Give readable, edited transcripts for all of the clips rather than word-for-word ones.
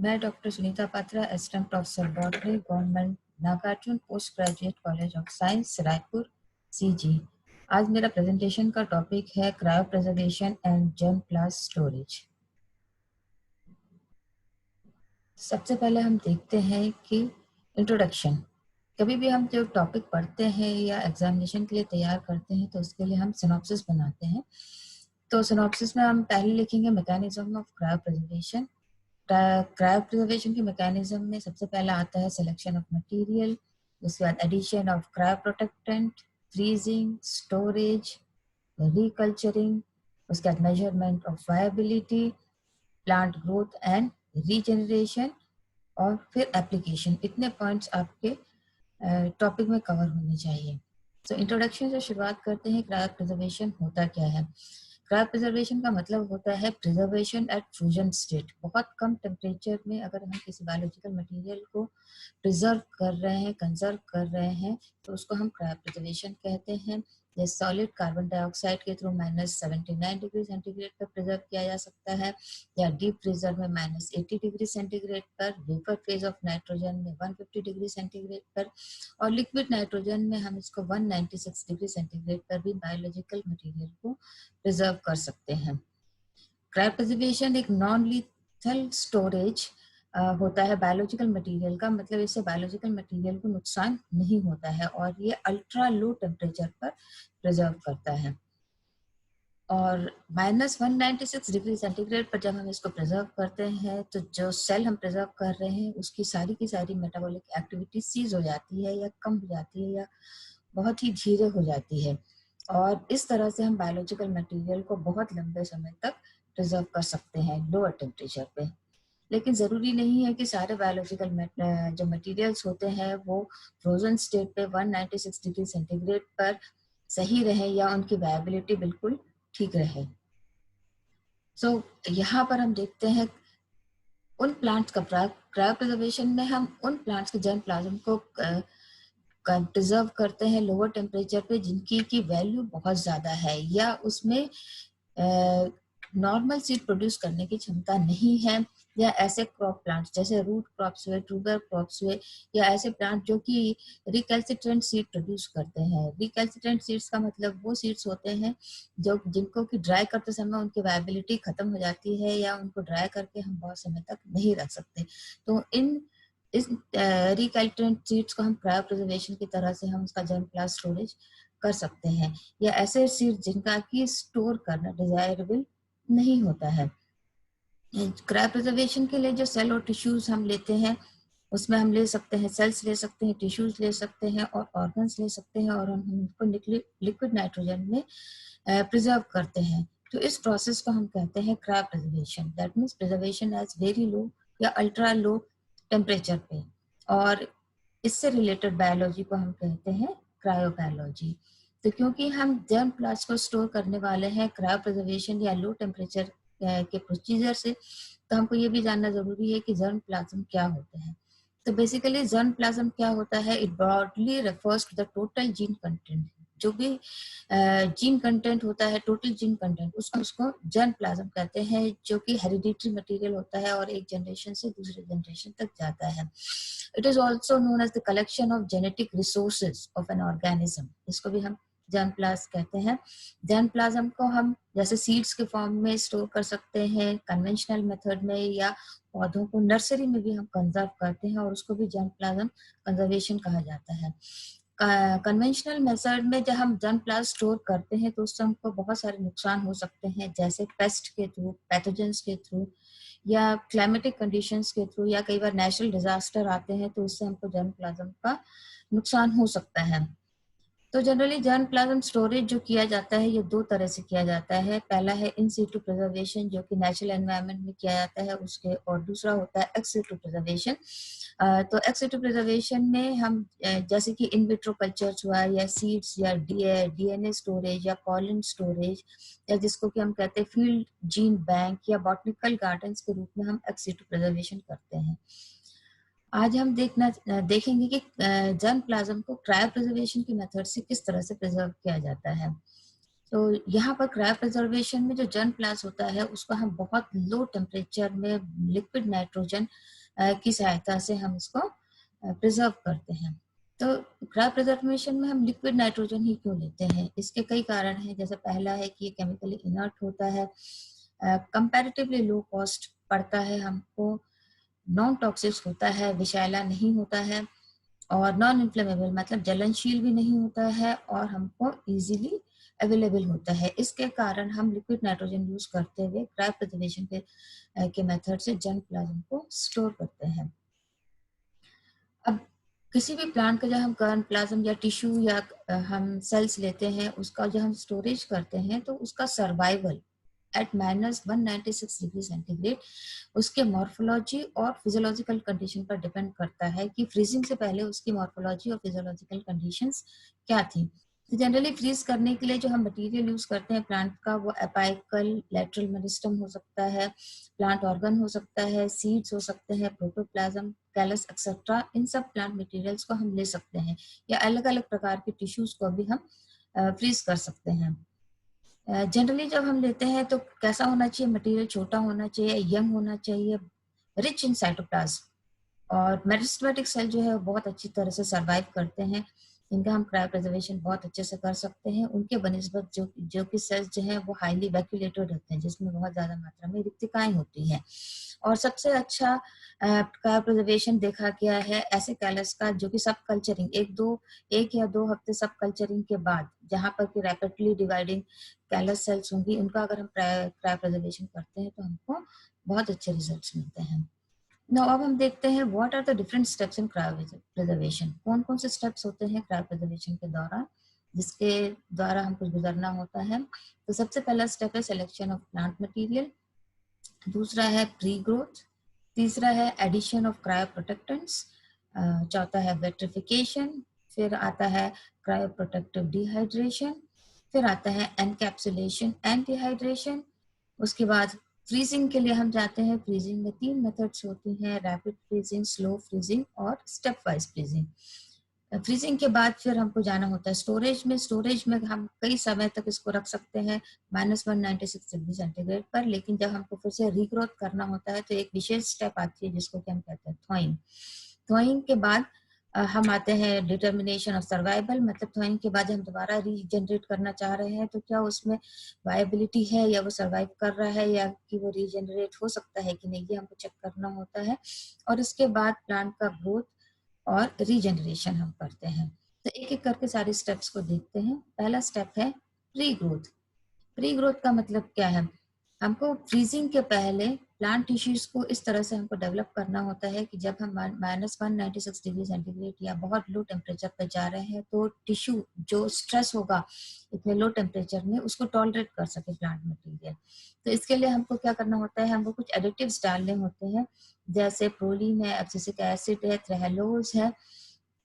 मैं doctor Sunita Patra, assistant professor botany, government Nagarjun post graduate college of science, Raipur, CG. आज मेरा presentation का टॉपिक है cryopreservation and germplasm storage. सबसे पहले हम देखते हैं कि इंट्रोडक्शन। कभी भी हम जो टॉपिक पढ़ते हैं या एग्जामिनेशन के लिए तैयार करते हैं तो उसके लिए हम सिनॉप्सिस बनाते हैं। तो सिनॉप्सिस में हम पहले लिखेंगे mechanism of cryo preservation. Cryo preservation के मैकेनिज्म में सबसे पहला आता है सिलेक्शन ऑफ मटेरियल, उसके बाद addition of cryoprotectant, freezing, storage, reculturing, उसके बाद measurement of viability, plant growth and regeneration और फिर एप्लीकेशन। इतने पॉइंट्स आपके टॉपिक में कवर होने चाहिए। तो इंट्रोडक्शन से शुरुआत करते हैं। क्रायो प्रिजर्वेशन होता क्या है? क्रायो प्रिजर्वेशन का मतलब होता है प्रिजर्वेशन एट फ्यूजन स्टेट। बहुत कम टेम्परेचर में अगर हम किसी बायोलॉजिकल मटेरियल को प्रिजर्व कर रहे हैं, कंजर्व कर रहे हैं, तो उसको हम क्रायो प्रिजर्वेशन कहते हैं। जैसे सॉलिड कार्बन डाइऑक्साइड के थ्रू -79 डिग्री सेंटीग्रेड पर प्रिजर्व किया जा सकता है, या डीप फ्रीजर में -80 डिग्री सेंटीग्रेड पर, वेपर फेज ऑफ नाइट्रोजन में 150 डिग्री सेंटीग्रेड पर, और लिक्विड नाइट्रोजन में हम इसको 196 डिग्री सेंटीग्रेड पर भी बायोलॉजिकल मटेरियल को प्रिजर्व कर सकते हैं। क्रायो प्रिजर्वेशन एक नॉन लीथल स्टोरेज होता है बायोलॉजिकल मटेरियल का। मतलब इससे बायोलॉजिकल मटेरियल को नुकसान नहीं होता है और ये अल्ट्रा लो टेम्परेचर पर प्रिजर्व करता है। और -196 डिग्री सेंटीग्रेड पर जब हम इसको प्रिजर्व करते हैं तो जो सेल हम प्रिजर्व कर रहे हैं उसकी सारी की सारी मेटाबॉलिक एक्टिविटी सीज हो जाती है या कम हो जाती है या बहुत ही धीरे हो जाती है, और इस तरह से हम बायोलॉजिकल मटेरियल को बहुत लंबे समय तक प्रिजर्व कर सकते हैं लोअर टेम्परेचर पे। लेकिन ज़रूरी नहीं है कि सारे बायोलॉजिकल जो मटेरियल्स होते हैं वो फ्रोजन स्टेट पे 196 डिग्री सेंटीग्रेड पर सही रहे या उनकी वायबिलिटी बिल्कुल ठीक रहे। यहाँ पर हम देखते हैं उन प्लांट्स का क्रायो प्रिजर्वेशन में हम उन प्लांट्स के जर्म प्लाज्म को प्रिजर्व करते हैं लोअर टेम्परेचर पे जिनकी की वैल्यू बहुत ज़्यादा है या उसमें नॉर्मल सीड प्रोड्यूस करने की क्षमता नहीं है, या ऐसे क्रॉप प्लांट्स जैसे रूट क्रॉप्स हुए, ट्यूबर क्रॉप्स हुए, या ऐसे प्लांट जो कि रिकैल्सिट्रेंट सीड प्रोड्यूस करते हैं। रिकैल्सिट्रेंट सीड्स का मतलब वो सीड्स होते हैं जो जिनको कि ड्राई करते समय उनकी वायबिलिटी खत्म हो जाती है या उनको ड्राई करके हम बहुत समय तक नहीं रख सकते। तो इस रिकैल्सिट्रेंट सीड्स को हम क्रायो प्रिजर्वेशन की तरह से हम उसका जर्म प्लाज्म स्टोरेज कर सकते हैं, या ऐसे सीड जिनका कि स्टोर करना डिजायरेबल नहीं होता है। क्रायो प्रिजर्वेशन के लिए जो सेल और टिश्यूज हम लेते हैं उसमें हम ले सकते हैं, सेल्स ले सकते हैं, टिश्यूज ले सकते हैं और ऑर्गन्स ले सकते हैं, और हम उनको लिक्विड नाइट्रोजन में प्रिजर्व करते हैं। तो इस प्रोसेस को हम कहते हैं cryopreservation. That means preservation as very low या अल्ट्रा लो टेम्परेचर पे, और इससे रिलेटेड बायोलॉजी को हम कहते हैं क्रायोबायोलॉजी। तो क्योंकि हम जर्म प्लाज्म को स्टोर करने वाले हैं क्रायो प्रिजर्वेशन या लो टेम्परेचर के प्रोसीजर से, तो हमको ये भी जानना जरूरी है कि जर्म प्लाज्म क्या होते हैं। तो बेसिकली जर्म प्लाज्म क्या होता है? It broadly refers to the total gene content. जो भी जीन कंटेंट होता है, टोटल जीन कंटेंट, उसको जर्म प्लाज्म कहते हैं, जो कि हेरिडिटरी मटेरियल होता है और एक जनरेशन से दूसरे जनरेशन तक जाता है। It is also known as the collection of genetic resources of an organism. इसको भी हम जर्म प्लाज्म कहते हैं। जर्म प्लाज्म को हम जैसे सीड्स के फॉर्म में स्टोर कर सकते हैं कन्वेंशनल मेथड में, या पौधों को नर्सरी में भी हम कंजर्व करते हैं और उसको भी जर्म प्लाज्म कंजर्वेशन कहा जाता है। कन्वेंशनल मेथड में जब हम जर्म प्लाज्म स्टोर करते हैं तो उससे हमको बहुत सारे नुकसान हो सकते हैं, जैसे पेस्ट के थ्रू, पैथोजेंस के थ्रू, या क्लाइमेटिक कंडीशंस के थ्रू, या कई बार नेचुरल डिजास्टर आते हैं तो उससे हमको जर्म प्लाज्म का नुकसान हो सकता है। तो जनरली जर्म प्लाज्म स्टोरेज जो किया जाता है ये दो तरह से किया जाता है। पहला है इन सीटू प्रिजर्वेशन, जो कि नेचुरल एनवायरनमेंट में किया जाता है उसके, और दूसरा होता है एक्स सीटू प्रिजर्वेशन। तो एक्स सीटू प्रिजर्वेशन में हम जैसे कि इन विट्रो कल्चर्स हुआ, या सीड्स, या डीएनए स्टोरेज, या पॉलन स्टोरेज, या जिसको कि हम कहते हैं फील्ड जीन बैंक, या बॉटनिकल गार्डन्स के रूप में हम एक्स सीटू प्रिजर्वेशन करते हैं। आज हम देखेंगे कि जर्म प्लाज्म को क्रायो प्रिजर्वेशन की मेथड से किस तरह से प्रिजर्व किया जाता है। तो यहाँ पर क्रायो प्रिजर्वेशन में जो जर्म प्लास्ट होता है उसको हम बहुत लो टेम्परेचर में लिक्विड नाइट्रोजन की सहायता से हम इसको प्रिजर्व करते हैं। तो क्रायो प्रिजर्वेशन में हम लिक्विड नाइट्रोजन ही क्यों लेते हैं? इसके कई कारण हैं। जैसे पहला है कि ये केमिकली इनर्ट होता है, कंपैरेटिवली लो कॉस्ट पड़ता है हमको, नॉन टॉक्सिक होता है, विषैला नहीं होता है, और नॉन इन्फ्लेमेबल मतलब जलनशील भी नहीं होता है, और हमको इजीली अवेलेबल होता है। इसके कारण हम लिक्विड नाइट्रोजन यूज करते हुए क्रायो प्रिजर्वेशन के मेथड से जर्म प्लाज्म को स्टोर करते हैं। अब किसी भी प्लांट का जब हम कर्न प्लाज्म या टिश्यू या हम सेल्स लेते हैं, उसका जब हम स्टोरेज करते हैं तो उसका सर्वाइवल एट -196 डिग्री सेंटीग्रेड उसके मॉर्फोलॉजी और फिजियोलॉजिकल कंडीशन पर डिपेंड करता है कि फ्रीजिंग से पहले उसकी मॉर्फोलॉजी और फिजियोलॉजिकल कंडीशंस क्या थी। तो जनरली फ्रीज करने के लिए जो हम मटेरियल यूज करते हैं प्लांट का, वो एपाइकल लैटरल मेरिस्टम हो सकता है, प्लांट ऑर्गन हो सकता है, सीड्स हो सकते हैं, प्रोटोप्लाज्म, कैलस एक्सेट्रा। इन सब प्लांट मटेरियल्स को हम ले सकते हैं, या अलग अलग प्रकार के टिश्यूज को भी हम फ्रीज कर सकते हैं। जनरली जब हम लेते हैं तो कैसा होना चाहिए मटेरियल? छोटा होना चाहिए, यंग होना चाहिए, रिच इन साइटोप्लाज्म, और मेरिस्टेमेटिक सेल जो है बहुत अच्छी तरह से सर्वाइव करते हैं। इनका हम क्रायो प्रिजर्वेशन बहुत अच्छे से कर सकते हैं। उनके बनिस्बत जो कि सेल्स जो है वो हाईली वैक्यूलेटेड होते हैं, जिसमें बहुत ज्यादा मात्रा में रिक्तिकाएं होती हैं। और सबसे अच्छा क्रायो प्रिजर्वेशन देखा गया है ऐसे कैलस का जो कि सब कल्चरिंग एक या दो हफ्ते सब कल्चरिंग के बाद, जहाँ पर कि रैपिडली डिवाइडिंग कैलस सेल्स होंगी, उनका अगर हम क्रायो प्रिजर्वेशन करते हैं तो हमको बहुत अच्छे रिजल्ट्स मिलते हैं। नाउ अब हम देखते हैं what are the different steps in cryopreservation. कौन कौन से स्टेप्स होते हैं क्रायो प्रिजर्वेशन के दौरान, जिसके द्वारा हमको गुजरना होता है। तो सबसे पहला स्टेप है सिलेक्शन ऑफ प्लांट मटेरियल, दूसरा है प्री ग्रोथ, तीसरा है एडिशन ऑफ क्रायो प्रोटेक्टेंट्स, चौथा है वेट्रिफिकेशन, फिर आता है क्रायो प्रोटेक्टिव डिहाइड्रेशन, फिर आता है एनकैप्सुलेशन एंड डिहाइड्रेशन। उसके बाद फ्रीजिंग के लिए हम जाते हैं। फ्रीजिंग में 3 मेथड्स होती हैं, रैपिड फ्रीजिंग, स्लो फ्रीजिंग और स्टेप वाइज फ्रीजिंग। फ्रीजिंग के बाद फिर हमको जाना होता है स्टोरेज में। स्टोरेज में हम कई समय तक इसको रख सकते हैं -196 डिग्री सेंटीग्रेड पर, लेकिन जब हमको फिर से रीग्रोथ करना होता है तो एक विशेष स्टेप आती है जिसको कि हम कहते हैं थॉइंग। थॉइंग के बाद हम आते हैं डिटर्मिनेशन ऑफ सर्वाइवल, मतलब थॉइंग के बाद हम दोबारा रीजनरेट करना चाह रहे हैं तो क्या उसमें वायबिलिटी है, या वो सर्वाइव कर रहा है, या कि वो रीजनरेट हो सकता है कि नहीं, ये हमको चेक करना होता है। और इसके बाद प्लांट का ग्रोथ और रीजनरेशन हम करते हैं। तो एक एक करके सारे स्टेप्स को देखते हैं। पहला स्टेप है प्री ग्रोथ। प्री ग्रोथ का मतलब क्या है? हमको फ्रीजिंग के पहले प्लांट टिश्यूज को इस तरह से हमको डेवलप करना होता है कि जब हम -196 डिग्री सेंटीग्रेड या बहुत लो टेम्परेचर पर जा रहे हैं तो टिश्यू जो स्ट्रेस होगा इतने लो टेम्परेचर में उसको टॉलरेट कर सके प्लांट मटेरियल। तो इसके लिए हमको क्या करना होता है, हमको कुछ एडिटिव्स डालने होते हैं, जैसे प्रोलीन है, एब्सिसिक एसिड है, थ्रेलोज है।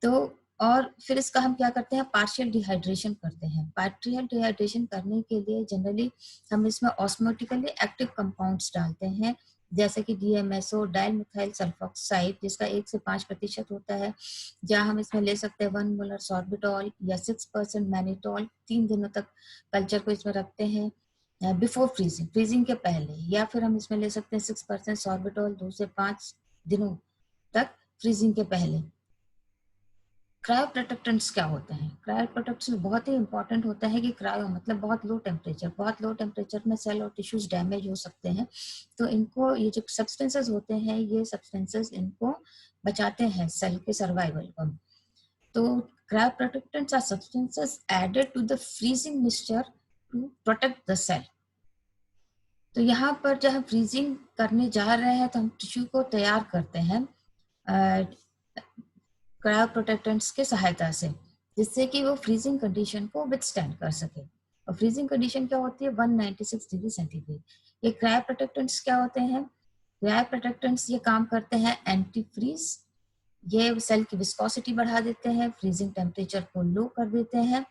तो और फिर इसका हम क्या करते हैं, पार्शियल डिहाइड्रेशन करते हैं। पार्शियल डिहाइड्रेशन करने के लिए जनरली हम इसमें ऑस्मोटिकली एक्टिव कंपाउंड्स डालते हैं, जैसे कि DMSO डाइल मिथाइल सल्फोक्साइड, जिसका 1 से 5% होता है। जहाँ हम इसमें ले सकते हैं 1 मोलर सॉर्बिटॉल या 6% मैनिटॉल। 3 दिनों तक कल्चर को इसमें रखते हैं बिफोर फ्रीजिंग, फ्रीजिंग के पहले। या फिर हम इसमें ले सकते हैं 6% सॉर्बिटॉल 2 से 5 दिनों तक फ्रीजिंग के पहले। क्रायो प्रोटेक्टेंट्स क्या होते हैं? क्रायो प्रोटेक्टेंट्स बहुत ही इंपॉर्टेंट होता है कि क्रायो मतलब बहुत लो टेम्परेचर, बहुत लो टेम्परेचर में सेल और टिश्यूज डैमेज हो सकते हैं। तो इनको ये जो सब्सटेंसेस होते हैं, ये सब्सटेंसेस इनको बचाते हैं सेल के सर्वाइवल को। तो cryoprotectants are substances added to the freezing mixture to protect the cell. तो यहाँ पर जब हम फ्रीजिंग करने जा रहे हैं तो हम टिश्यू को तैयार करते हैं क्रायो प्रोटेक्टेंट्स के सहायता से, जिससे कि वो फ्रीजिंग कंडीशन को विथस्टैंड कर सके। और फ्रीजिंग कंडीशन क्या होती है? 196 डिग्री सेंटीग्रेड। ये क्रायो प्रोटेक्टेंट्स क्या होते हैं? क्रायो प्रोटेक्टेंट्स ये काम करते हैं एंटी फ्रीज, ये सेल की विस्कोसिटी बढ़ा देते हैं, फ्रीजिंग टेम्परेचर को लो कर देते हैं।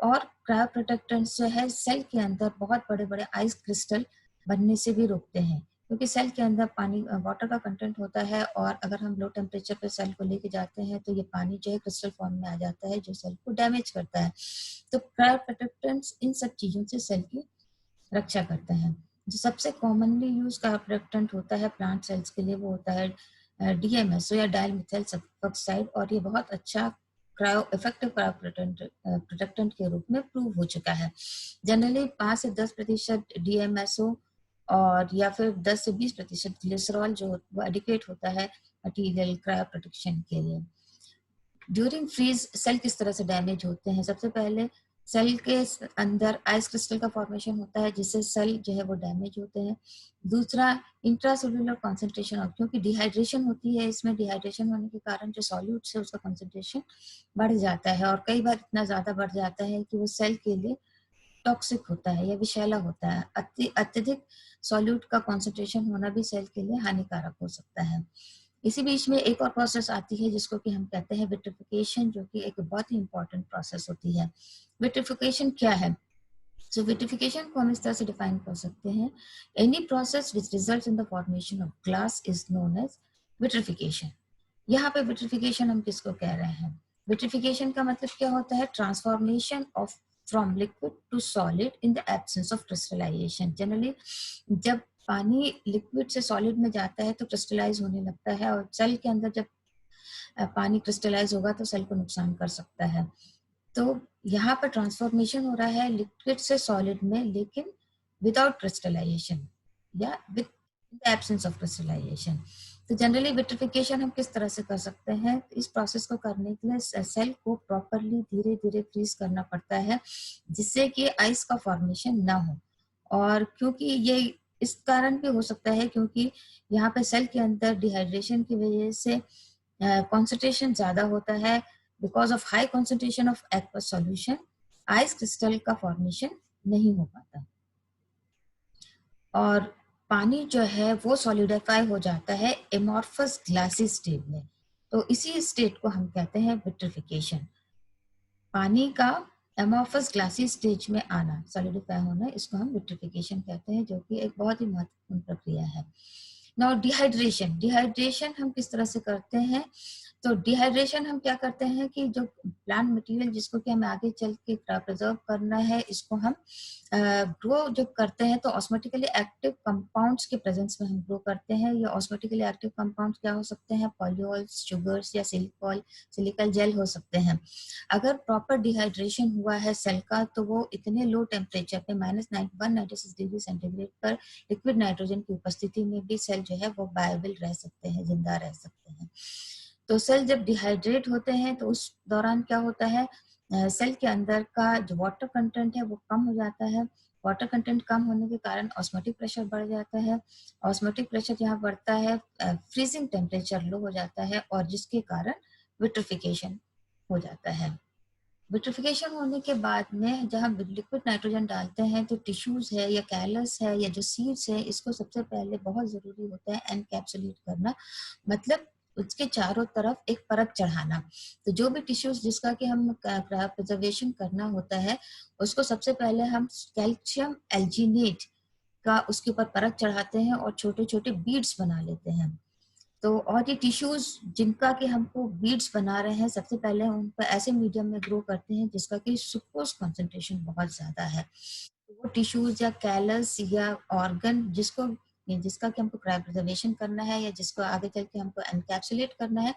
और क्रायो प्रोटेक्टेंट्स जो है सेल के अंदर बहुत बड़े बड़े आइस क्रिस्टल बनने से भी रोकते हैं। क्योंकि सेल के अंदर पानी वाटर का कंटेंट होता है, और अगर हम लो टेम्परेचर पे सेल को लेके जाते हैं तो ये पानी जो है क्रिस्टल फॉर्म में आ जाता है, जो सेल को डैमेज करता है। तो क्रायोप्रोटेक्टेंट्स इन सब चीज़ों से सेल की रक्षा करते हैं। जो सबसे कॉमनली यूज़ क्रायोप्रोटेक्टेंट होता है प्लांट सेल्स के लिए, वो होता है डीएमएसओ या डाइलमिथाइल सल्फोक्साइड, और ये बहुत अच्छा इफेक्टिव प्रोटेक्टेंट के रूप में प्रूव हो चुका है। जनरली 5 से 10% डीएमएसओ और या फिर 10 से 20% ग्लिसरॉल जो वो एडिक्वेट होता है मटीरियल क्रायो प्रोटेक्शन के लिए। ड्यूरिंग फ्रीज सेल किस तरह से डैमेज होते हैं? सबसे पहले सेल के अंदर आइस क्रिस्टल का फॉर्मेशन होता है, जिससे सेल जो है वो डैमेज होते हैं। दूसरा, इंट्रासेलुलर कॉन्सेंट्रेशन, और क्योंकि डिहाइड्रेशन होती है इसमें, डिहाइड्रेशन होने के कारण जो सॉल्यूट्स है उसका कॉन्सेंट्रेशन बढ़ जाता है, और कई बार इतना ज्यादा बढ़ जाता है कि वो सेल के लिए टॉक्सिक होता है या विषैला होता है। अत्यधिक सॉल्यूट का कॉन्सेंट्रेशन होना भी सेल के लिए हानिकारक हो सकता है। इसी बीच में एक और प्रोसेस आती है जिसको कि हम कहते हैं विट्रिफिकेशन, जो कि एक बहुत ही इंपॉर्टेंट प्रोसेस होती है। विट्रिफिकेशन क्या है? सो विट्रिफिकेशन को हम इस तरह से डिफाइन कर सकते हैं, any process which results in the formation of glass is known as vitrification. यहाँ पे विट्रिफिकेशन हम किसको कह रहे हैं? विट्रिफिकेशन का मतलब क्या होता है? Transformation of from liquid to solid in the absence of crystallization. Generally जब पानी लिक्विड से सॉलिड में जाता है तो क्रिस्टलाइज होने लगता है, और सेल के अंदर जब पानी क्रिस्टलाइज होगा तो सेल को नुकसान कर सकता है। तो यहाँ पर ट्रांसफॉर्मेशन हो रहा है लिक्विड से सॉलिड में, लेकिन विदाउट क्रिस्टलाइजेशन या with the absence of crystallization. तो जनरली विट्रिफिकेशन हम किस तरह से कर सकते हैं? इस प्रोसेस को करने के लिए सेल को प्रॉपरली धीरे धीरे फ्रीज करना पड़ता है, जिससे कि आइस का फॉर्मेशन ना हो। और क्योंकि ये इस कारण भी हो सकता है क्योंकि यहाँ पे सेल के अंदर डिहाइड्रेशन की वजह से कॉन्सेंट्रेशन ज्यादा होता है। Because of high concentration of aqueous solution, ice crystal का फॉर्मेशन नहीं हो पाता, और पानी जो है वो सॉलिडिफाई हो जाता है एमॉर्फस ग्लासी स्टेट में। तो इसी स्टेट को हम कहते हैं विट्रिफिकेशन। पानी का एमॉर्फस ग्लासी स्टेज में आना, सॉलिडिफाई होना, इसको हम विट्रिफिकेशन कहते हैं, जो कि एक बहुत ही महत्वपूर्ण प्रक्रिया है। नाउ डिहाइड्रेशन, डिहाइड्रेशन हम किस तरह से करते हैं? तो डिहाइड्रेशन हम क्या करते हैं कि जो प्लांट मटेरियल जिसको कि हमें आगे चल के प्रिजर्व करना है, इसको हम ग्रो जब करते हैं तो ऑस्मोटिकली एक्टिव कंपाउंड्स के प्रेजेंस में हम ग्रो करते हैं। ये ऑस्मोटिकली एक्टिव कंपाउंड्स क्या हो सकते हैं? पॉलियोल्स, शुगर्स या सिलिकल जेल हो सकते हैं। अगर प्रॉपर डिहाइड्रेशन हुआ है सेल का, तो वो इतने लो टेम्परेचर पे -196 डिग्री सेंटीग्रेड पर लिक्विड नाइट्रोजन की उपस्थिति में भी सेल जो है वो बायोबल रह सकते हैं, जिंदा रह सकते हैं। तो सेल जब डिहाइड्रेट होते हैं तो उस दौरान क्या होता है? सेल के अंदर का जो वाटर कंटेंट है वो कम हो जाता है। वाटर कंटेंट कम होने के कारण ऑस्मोटिक प्रेशर बढ़ जाता है। ऑस्मोटिक प्रेशर जहाँ बढ़ता है, फ्रीजिंग टेम्परेचर लो हो जाता है, और जिसके कारण विट्रिफिकेशन हो जाता है। विट्रिफिकेशन होने के बाद में जब हम लिक्विड नाइट्रोजन डालते हैं तो टिश्यूज है या कैलस है या जो सीड्स है, इसको सबसे पहले बहुत जरूरी होता है एनकैप्सुलेट करना, मतलब उसके चारों तरफ एक परत चढ़ाना। तो जो भी टिश्यूज जिसका कि हम प्रिजर्वेशन करना होता है, उसको सबसे पहले हम कैल्शियम एल्जिनेट का उसके ऊपर परत चढ़ाते हैं और छोटे छोटे बीड्स बना लेते हैं। तो और ये टिश्यूज जिनका कि हमको बीड्स बना रहे हैं, सबसे पहले हम उनको ऐसे मीडियम में ग्रो करते हैं जिसका कि सुक्रोज कंसंट्रेशन बहुत ज्यादा है। तो वो टिश्यूज या कैलस या ऑर्गन जिसका कि हमको क्रायोप्रिजर्वेशन करना है या जिसको आगे चल के हमको एनकैप्सुलेट करना है,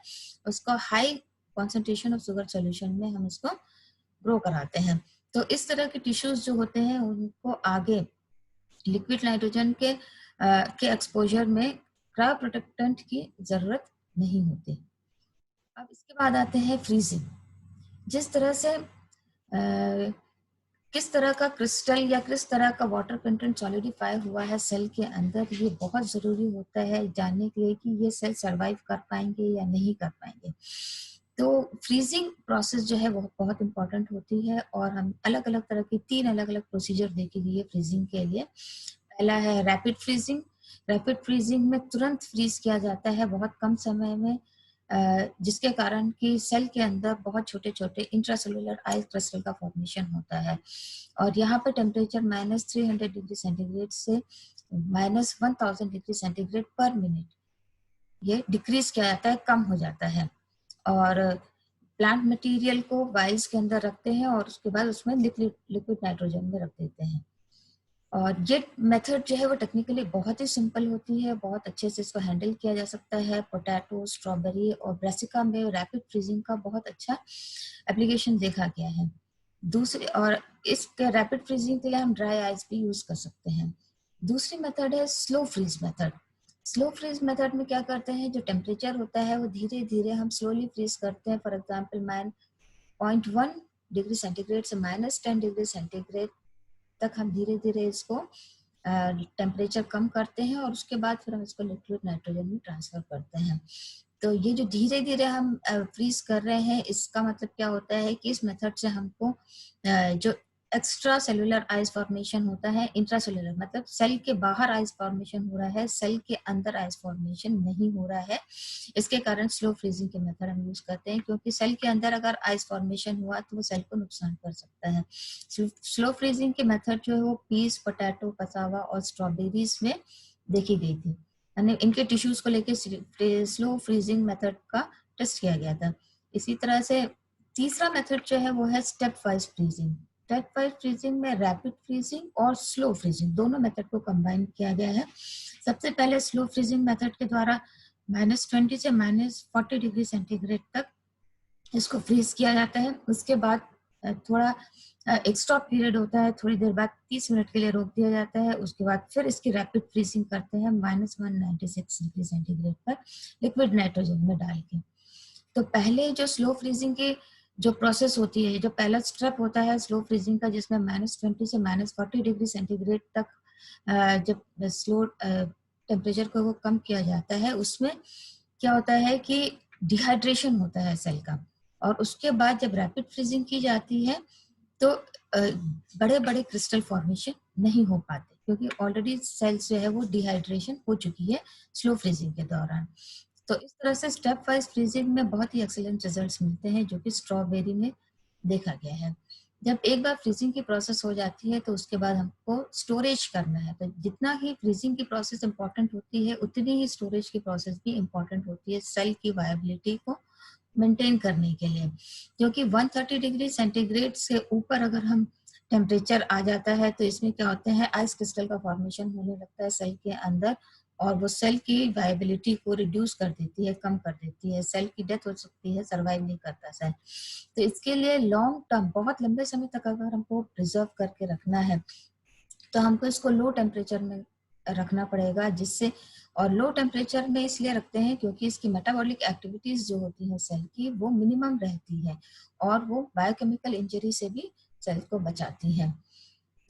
उसको high concentration of sugar solution में हम इसको ग्रो कराते हैं। तो इस तरह के टिश्यूज जो होते हैं उनको आगे लिक्विड नाइट्रोजन के एक्सपोजर में क्रायो प्रोटेक्टेंट की जरूरत नहीं होती। अब इसके बाद आते हैं फ्रीजिंग। जिस तरह से किस तरह का क्रिस्टल या किस तरह का वाटर कंटेंट सॉलिडिफाई हुआ है सेल के अंदर, ये बहुत जरूरी होता है जानने के लिए कि ये सेल सरवाइव कर पाएंगे या नहीं कर पाएंगे। तो फ्रीजिंग प्रोसेस जो है वो बहुत इंपॉर्टेंट होती है, और हम अलग अलग तरह की 3 अलग अलग प्रोसीजर देखेंगे फ्रीजिंग के लिए। पहला है रैपिड फ्रीजिंग। रैपिड फ्रीजिंग में तुरंत फ्रीज किया जाता है बहुत कम समय में, जिसके कारण कि सेल के अंदर बहुत छोटे छोटे इंट्रासेलुलर आइस क्रिस्टल का फॉर्मेशन होता है। और यहाँ पे टेम्परेचर -300 डिग्री सेंटीग्रेड से -1000 डिग्री सेंटीग्रेड पर मिनट ये डिक्रीज किया जाता है, कम हो जाता है। और प्लांट मटेरियल को वाइल्स के अंदर रखते हैं और उसके बाद उसमें लिक्विड नाइट्रोजन में रख देते हैं। और ये मेथड जो है वो टेक्निकली बहुत ही सिंपल होती है, बहुत अच्छे से इसको हैंडल किया जा सकता है। पोटैटो, स्ट्रॉबेरी और ब्रासिका में रैपिड फ्रीजिंग का बहुत अच्छा एप्लीकेशन देखा गया है। दूसरी और इस रैपिड फ्रीजिंग के लिए हम ड्राई आइस भी यूज कर सकते हैं। दूसरी मेथड है slow freeze method. Slow freeze method में क्या करते हैं, जो टेम्परेचर होता है वो धीरे धीरे हम स्लोली फ्रीज करते हैं। फॉर एग्जाम्पल 0.1 डिग्री सेंटीग्रेड से -10 डिग्री सेंटीग्रेड तक हम धीरे धीरे इसको टेम्परेचर कम करते हैं और उसके बाद फिर हम इसको लिक्विड नाइट्रोजन में ट्रांसफर करते हैं। तो ये जो धीरे धीरे हम फ्रीज कर रहे हैं, इसका मतलब क्या होता है कि इस मेथड से हमको जो एक्स्ट्रा सेलुलर आइस फॉर्मेशन होता है, इंट्रासेलुलर मतलब सेल के बाहर आइस फॉर्मेशन हो रहा है, सेल के अंदर आइस फॉर्मेशन नहीं हो रहा है। इसके कारण स्लो फ्रीजिंग के मेथड हम यूज करते हैं, क्योंकि सेल के अंदर अगर आइस फॉर्मेशन हुआ तो वो सेल को नुकसान कर सकता है। स्लो फ्रीजिंग के मेथड जो है वो पीस, पोटैटो, कसावा और स्ट्रॉबेरीज में देखी गई थी। इनके टिश्यूज को लेकर स्लो फ्रीजिंग मेथड का टेस्ट किया गया था। इसी तरह से तीसरा मेथड जो है वो है step wise freezing. Step wise freezing में रैपिड फ्रीजिंग और स्लो फ्रीजिंग दोनों मेथड को कंबाइन किया गया है। सबसे पहले स्लो फ्रीजिंग मेथड के द्वारा -20 से -40 डिग्री सेंटीग्रेड तक इसको फ्रीज किया जाता है। उसके बाद थोड़ा एक स्टॉप पीरियड होता है, थोड़ी देर बाद 30 मिनट के लिए रोक दिया जाता है। उसके बाद फिर इसकी रैपिड फ्रीजिंग करते हैं -196 डिग्री सेंटीग्रेड पर लिक्विड नाइट्रोजन में डाल के। तो पहले जो स्लो फ्रीजिंग की जो प्रोसेस होती है, जो पहला स्टेप होता है स्लो फ्रीजिंग का, जिसमें -20 से -40 डिग्री सेंटीग्रेड तक जब स्लो टेम्परेचर को वो कम किया जाता है, उसमें क्या होता है कि डिहाइड्रेशन होता है सेल का। और उसके बाद जब रैपिड फ्रीजिंग की जाती है तो बड़े बड़े क्रिस्टल फॉर्मेशन नहीं हो पाते, क्योंकि ऑलरेडी सेल्स जो है वो डिहाइड्रेशन हो चुकी है स्लो फ्रीजिंग के दौरान। तो इस तरह से स्टेप वाइज फ्रीजिंग में बहुत ही एक्सीलेंट रिजल्ट्स मिलते हैं, जो कि स्ट्रॉबेरी में देखा गया है। जब एक बार फ्रीजिंग की प्रोसेस हो जाती है तो उसके बाद हमको स्टोरेज करना है। तो जितना ही फ्रीजिंग की प्रोसेस इंपॉर्टेंट होती है, उतनी ही स्टोरेज की प्रोसेस भी इंपॉर्टेंट होती है सेल की वायबिलिटी को मेंटेन करने के लिए। क्योंकि 130 डिग्री सेंटीग्रेड से ऊपर अगर हम टेम्परेचर आ जाता है तो इसमें क्या होता है, आइस क्रिस्टल का फॉर्मेशन होने लगता है सेल के अंदर, और वो सेल की वायबिलिटी को रिड्यूस कर देती है, कम कर देती है। सेल की डेथ हो सकती है, सर्वाइव नहीं करता सेल। तो इसके लिए लॉन्ग टर्म, बहुत लंबे समय तक अगर हमको प्रिजर्व करके रखना है तो हमको इसको लो टेम्परेचर में रखना पड़ेगा, जिससे, और लो टेम्परेचर में इसलिए रखते हैं क्योंकि इसकी मेटाबॉलिक एक्टिविटीज जो होती है सेल की, वो मिनिमम रहती है और वो बायोकेमिकल इंजरी से भी सेल को बचाती है।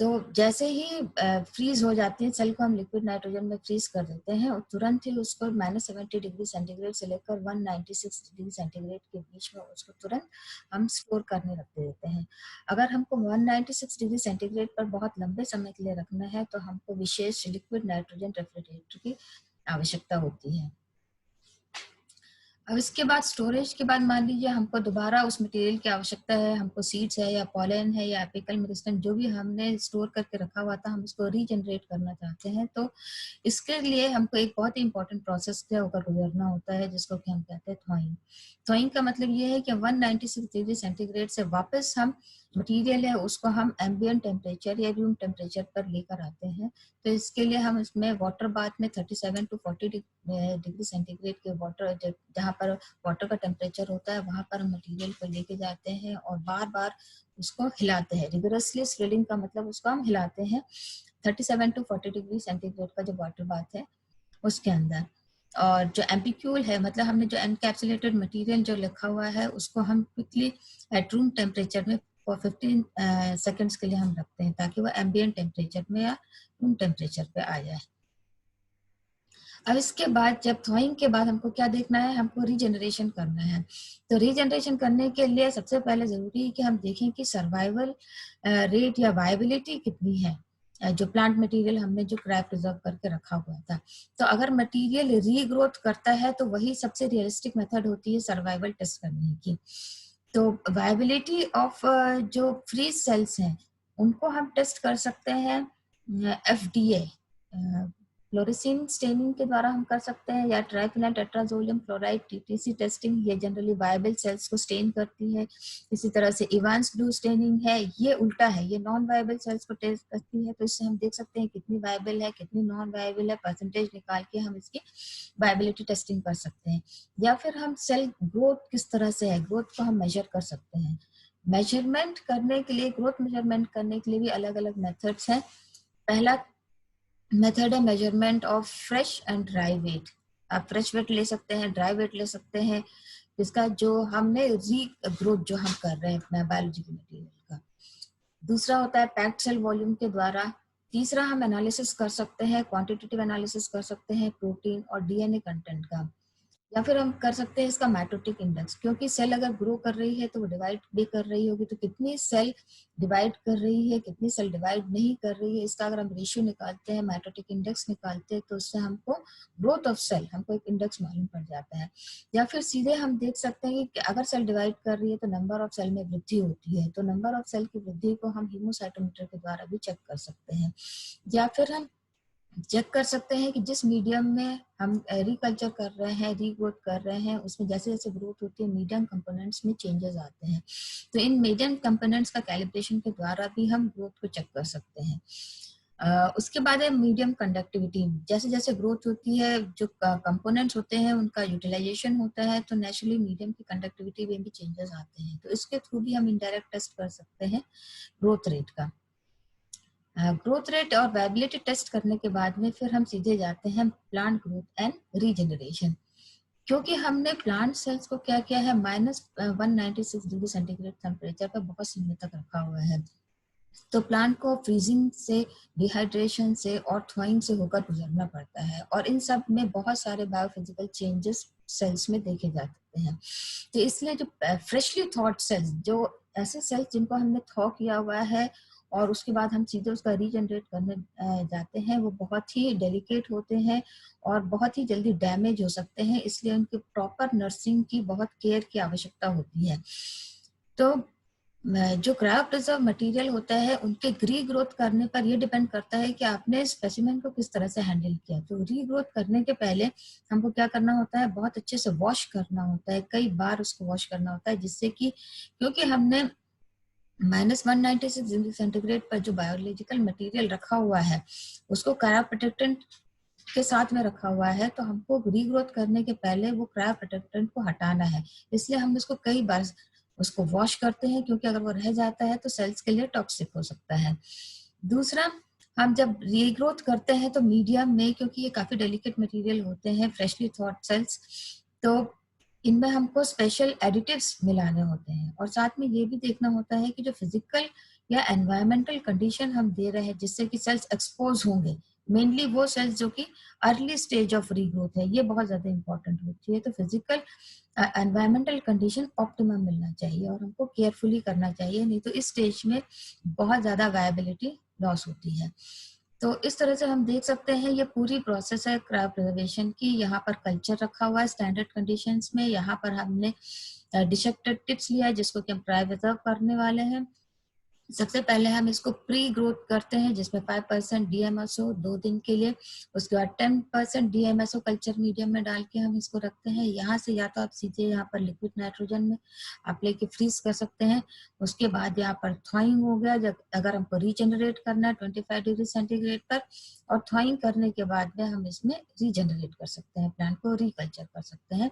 तो जैसे ही फ्रीज हो जाती है सेल को, हम लिक्विड नाइट्रोजन में फ्रीज कर देते हैं और तुरंत ही उसको -70 डिग्री सेंटीग्रेड से लेकर 196 डिग्री सेंटीग्रेड के बीच में उसको तुरंत हम स्टोर करने रख देते हैं। अगर हमको 196 डिग्री सेंटीग्रेड पर बहुत लंबे समय के लिए रखना है तो हमको विशेष लिक्विड नाइट्रोजन रेफ्रिजरेटर की आवश्यकता होती है। अब इसके बाद स्टोरेज के बाद मान लीजिए हमको दोबारा उस मटेरियल की आवश्यकता है, हमको सीड्स है या पॉलन है या एपिकल मेरिस्टेम जो भी हमने स्टोर करके रखा हुआ था, हम इसको रीजनरेट करना चाहते हैं, तो इसके लिए हमको एक बहुत ही इंपॉर्टेंट प्रोसेस से होकर गुजरना होता है, जिसको कि हम कहते हैं थॉइंग। थॉइंग का मतलब ये है कि 196 डिग्री सेंटीग्रेड से वापस हम मटेरियल है उसको हम एम्बिएंट टेम्परेचर या रूम टेम्परेचर पर लेकर आते हैं। तो इसके लिए हम इसमें वाटर बाथ में 37 टू 40 डिग्री सेंटीग्रेड के वाटर, जहाँ पर वाटर का टेम्परेचर होता है, वहां पर हम मटेरियल को लेके जाते हैं और बार बार उसको हिलाते हैं। रिगरसली स्विलिंग का मतलब उसको हम हिलाते हैं 37 टू 40 डिग्री सेंटीग्रेड का जो वाटर बाथ है उसके अंदर। और जो एम्पिक्यूल है, मतलब हमने जो एनकैप्सुलेटेड मटेरियल जो लिखा हुआ है, उसको हम क्विकली एट रूम टेम्परेचर में फॉर 15 सेकेंड्स के लिए हम रखते हैं, ताकि वो एम्बिएंट टेम्परेचर में या रूम टेम्परेचर पे आ जाए। अब इसके बाद जब थॉइंग के बाद हमको क्या देखना है, हमको रीजनरेशन करना है। तो रीजनरेशन करने के लिए सबसे पहले जरूरी है कि हम देखें कि सर्वाइवल रेट या वायबिलिटी कितनी है, जो प्लांट मटेरियल हमने जो क्रैप प्रिजर्व करके रखा हुआ था। तो अगर मटेरियल रीग्रोथ करता है तो वही सबसे रियलिस्टिक मेथड होती है सर्वाइवल टेस्ट करने की। तो वायबिलिटी ऑफ जो फ्रीज सेल्स हैं उनको हम टेस्ट कर सकते हैं FDA फ्लोरेसिन स्टेनिंग के द्वारा हम कर सकते हैं, या triphenyl tetrazolium chloride TTC testing, ये जनरली वायबल सेल्स को स्टेन करती है। इसी तरह से इवांस ब्लू स्टेनिंग है, ये उल्टा है, ये नॉन वायबल सेल्स को टेस्ट करती है। तो इससे हम देख सकते हैं कितनी वायबल है, कितनी नॉन वायबल है, परसेंटेज निकाल के हम इसकी वायबिलिटी टेस्टिंग कर सकते हैं। या फिर हम सेल ग्रोथ किस तरह से है, ग्रोथ को हम मेजर कर सकते हैं। मेजरमेंट करने के लिए, ग्रोथ मेजरमेंट करने के लिए भी अलग अलग मेथड्स हैं। पहला मेथड है measurement of fresh and dry weight. आप फ्रेश वेट ले सकते हैं, ड्राई वेट ले सकते हैं, जिसका जो हमने री ग्रोथ जो हम कर रहे हैं अपना बायोलॉजिकल मटेरियल का। दूसरा होता है पैक्ड सेल वॉल्यूम के द्वारा। तीसरा हम एनालिसिस कर सकते हैं, क्वांटिटेटिव एनालिसिस कर सकते हैं प्रोटीन और डीएनए कंटेंट का। या फिर हम कर सकते हैं इसका माइटोटिक इंडेक्स, क्योंकि सेल अगर ग्रो कर रही है तो वो डिवाइड भी कर रही होगी, तो कितनी सेल डिवाइड कर रही है, कितनी सेल डिवाइड नहीं कर रही है, इसका अगर हम रेशियो निकालते हैं, माइटोटिक इंडेक्स निकालते हैं, तो उससे हमको ग्रोथ ऑफ सेल, हमको एक इंडेक्स मालूम पड़ जाता है। या फिर सीधे हम देख सकते हैं कि अगर सेल डिवाइड कर रही है तो नंबर ऑफ सेल में वृद्धि होती है, तो नंबर ऑफ सेल की वृद्धि को हम हीमोसाइटोमीटर के द्वारा भी चेक कर सकते हैं। या फिर हम चेक कर सकते हैं कि जिस मीडियम में हम एग्रीकल्चर कर रहे हैं, रीग्रोथ कर रहे हैं, उसमें जैसे जैसे ग्रोथ होती है मीडियम कंपोनेंट्स में चेंजेस आते हैं। तो इन मीडियम कंपोनेंट्स का कैलिब्रेशन के द्वारा भी हम ग्रोथ को चेक कर सकते हैं। उसके बाद है मीडियम कंडक्टिविटी। जैसे जैसे ग्रोथ होती है, जो कंपोनेंट्स होते हैं उनका यूटिलाइजेशन होता है, तो नेचुरली मीडियम की कंडक्टिविटी में भी चेंजेस आते हैं। तो इसके थ्रू भी हम इनडायरेक्ट टेस्ट कर सकते हैं ग्रोथ रेट का। ग्रोथ रेट और वायबिलिटी टेस्ट करने के बाद में फिर हम सीधे जाते हैं प्लांट ग्रोथ एंड रीजनरेशन। क्योंकि हमने प्लांट सेल्स को क्या किया है, -196 डिग्री सेंटीग्रेड टेम्परेचर पर बहुत समय तक रखा हुआ है, तो प्लांट को फ्रीजिंग से, डिहाइड्रेशन से और थॉइंग से होकर गुजरना पड़ता है, और इन सब में बहुत सारे बायोफिजिकल चेंजेस सेल्स में देखे जा सकते हैं। तो इसलिए जो फ्रेशली थॉट सेल्स, जो ऐसे सेल्स जिनको हमने थॉ किया हुआ है और उसके बाद हम सीधे उसका रीजनरेट करने जाते हैं, वो बहुत ही डेलिकेट होते हैं और बहुत ही जल्दी डैमेज हो सकते हैं, इसलिए उनकी प्रॉपर नर्सिंग की, बहुत केयर की आवश्यकता होती है। तो जो क्रायो प्रिजर्व मटेरियल होता है, उनके रीग्रोथ करने पर ये डिपेंड करता है कि आपने स्पेसिमेन को किस तरह से हैंडल किया। तो रीग्रोथ करने के पहले हमको क्या करना होता है, बहुत अच्छे से वॉश करना होता है, कई बार उसको वॉश करना होता है, जिससे कि, क्योंकि हमने -196 डिग्री सेंटीग्रेड पर जो बायोलॉजिकल मटेरियल रखा हुआ है, उसको क्रायो प्रोटेक्टेंट के साथ में रखा हुआ है, तो हमको रीग्रोथ करने के पहले वो क्रायो प्रोटेक्टेंट को हटाना है, इसलिए हम इसको कई बार उसको वॉश करते हैं, क्योंकि अगर वो रह जाता है तो सेल्स के लिए टॉक्सिक हो सकता है। दूसरा, हम जब रीग्रोथ करते हैं तो मीडियम में, क्योंकि ये काफी डेलिकेट मटेरियल होते हैं, फ्रेशली थॉट सेल्स, तो इनमें हमको स्पेशल एडिटिव्स मिलाने होते हैं, और साथ में ये भी देखना होता है कि जो फिजिकल या एनवायरमेंटल कंडीशन हम दे रहे हैं जिससे कि सेल्स एक्सपोज होंगे, मेनली वो सेल्स जो कि अर्ली स्टेज ऑफ रीग्रोथ है, ये बहुत ज्यादा इंपॉर्टेंट होती है। तो फिजिकल एनवायरमेंटल कंडीशन ऑप्टिमम मिलना चाहिए और हमको केयरफुली करना चाहिए, नहीं तो इस स्टेज में बहुत ज्यादा वायबिलिटी लॉस होती है। तो इस तरह से हम देख सकते हैं ये पूरी प्रोसेस है क्रायो प्रिजर्वेशन की। यहाँ पर कल्चर रखा हुआ है स्टैंडर्ड कंडीशंस में, यहाँ पर हमने डिसेक्टेड टिप्स लिया है जिसको कि हम क्रायो प्रिजर्व करने वाले हैं। सबसे पहले हम इसको प्री ग्रोथ करते हैं, जिसमें 5% DMSO 2 दिन के लिए, उसके बाद 10% DMSO कल्चर मीडियम में डाल के हम इसको रखते हैं। यहाँ से या तो आप सीधे यहाँ पर लिक्विड नाइट्रोजन में आप लेके फ्रीज कर सकते हैं। उसके बाद यहाँ पर थॉइंग हो गया, जब अगर हमको रीजनरेट करना है 25 डिग्री सेंटीग्रेड पर, और थॉइंग करने के बाद में हम इसमें रीजनरेट कर सकते हैं, प्लांट को रिकल्चर कर सकते हैं।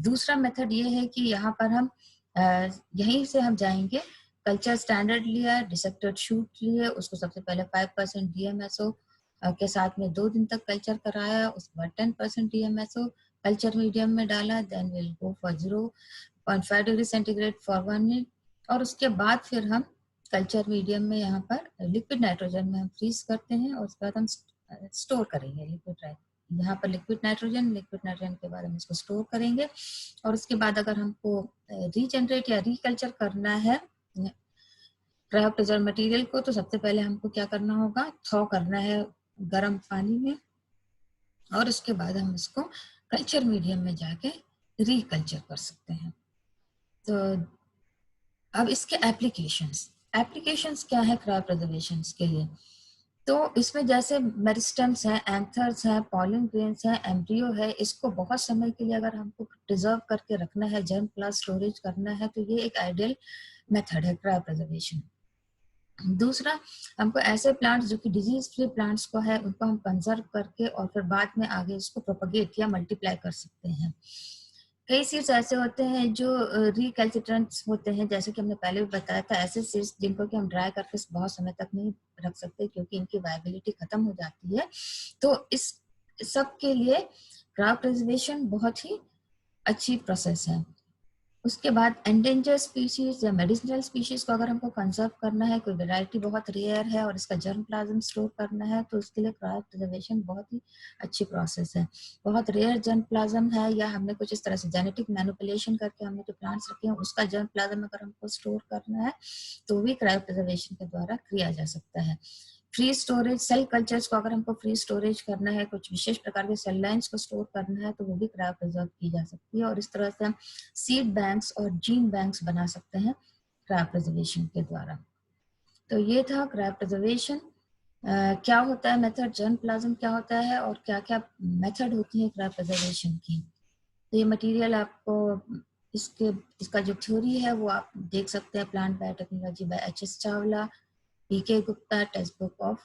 दूसरा मेथड ये है कि यहाँ पर हम यहीं से हम जाएंगे, कल्चर स्टैंडर्ड लिया, डिसेक्टेड शूट लिए, उसको सबसे पहले 5% DMSO के साथ में 2 दिन तक कल्चर कराया, उसके बाद 10% DMSO कल्चर मीडियम में डाला, then will go for 0.5 degree centigrade for 1 minute, और उसके बाद फिर हम कल्चर मीडियम में यहाँ पर लिक्विड नाइट्रोजन में हम फ्रीज करते हैं, और उसके बाद हम स्टोर करेंगे लिक्विड, यहाँ पर लिक्विड नाइट्रोजन के बाद हम इसको स्टोर करेंगे। और उसके बाद अगर हमको रीजनरेट या रिकल्चर करना है क्रायो प्रिजर्व मटेरियल को, तो सबसे पहले हमको क्या करना होगा, थॉ करना है गर्म पानी में, और उसके बाद हम इसको कल्चर मीडियम में जाके रिकल्चर कर सकते हैं। तो अब इसके एप्लीकेशंस क्या है क्रायो प्रिजर्वेशन के लिए। तो इसमें जैसे मेरिस्टम्स हैं, एंथर्स हैं, पॉलन ग्रेन्स हैं, एम्ब्रियो है, इसको बहुत समय के लिए अगर हमको प्रिजर्व करके रखना है, जर्म प्लस स्टोरेज करना है, तो ये एक आइडियल मेथड है क्रायोप्रिजर्वेशन। दूसरा, हमको ऐसे प्लांट्स जो कि डिजीज फ्री प्लांट्स को है, उनको हम कंजर्व करके और फिर बाद में आगे इसको प्रोपगेट या मल्टीप्लाई कर सकते हैं। कई सीड्स ऐसे होते हैं जो रिकैल्सिट्रेंट्स होते हैं, जैसे कि हमने पहले भी बताया था, ऐसे सीड्स जिनको कि हम ड्राई करके बहुत समय तक नहीं रख सकते क्योंकि इनकी वायबिलिटी खत्म हो जाती है। तो इस सब के लिए क्रायो प्रिजर्वेशन बहुत ही अच्छी प्रोसेस है। उसके बाद एंडेंजर स्पीशीज या मेडिसिनल स्पीशीज को अगर हमको कंजर्व करना है, कोई वैरायटी बहुत रेयर है और इसका जर्म प्लाज्म स्टोर करना है, तो उसके लिए क्रायो प्रिजर्वेशन बहुत ही अच्छी प्रोसेस है। बहुत रेयर जर्म प्लाज्म है या हमने कुछ इस तरह से जेनेटिक मैनिपुलेशन करके हमने जो प्लांट्स रखे हैं उसका जर्म प्लाज्म अगर हमको स्टोर करना है, तो भी क्रायो प्रिजर्वेशन के द्वारा किया जा सकता है। फ्री स्टोरेज सेल कल्चर्स को अगर हमको फ्री स्टोरेज करना है, कुछ विशेष प्रकार के सेल लाइन्स को स्टोर करना है, तो वो भी क्रायो प्रिजर्व की जा सकती है और इस तरह से हम सीड बैंक्स और जीन बैंक्स बना सकते हैं क्रायो प्रिजर्वेशन के द्वारा। तो ये था क्रायो प्रिजर्वेशन। क्या होता है मेथड, जर्म प्लाज्म क्या होता है और क्या क्या मेथड होती है क्रायो प्रिजर्वेशन की। तो ये मटेरियल आपको इसका जो थ्योरी है वो आप देख सकते हैं plant biotechnology by H S Chawla, PK Gupta, textbook of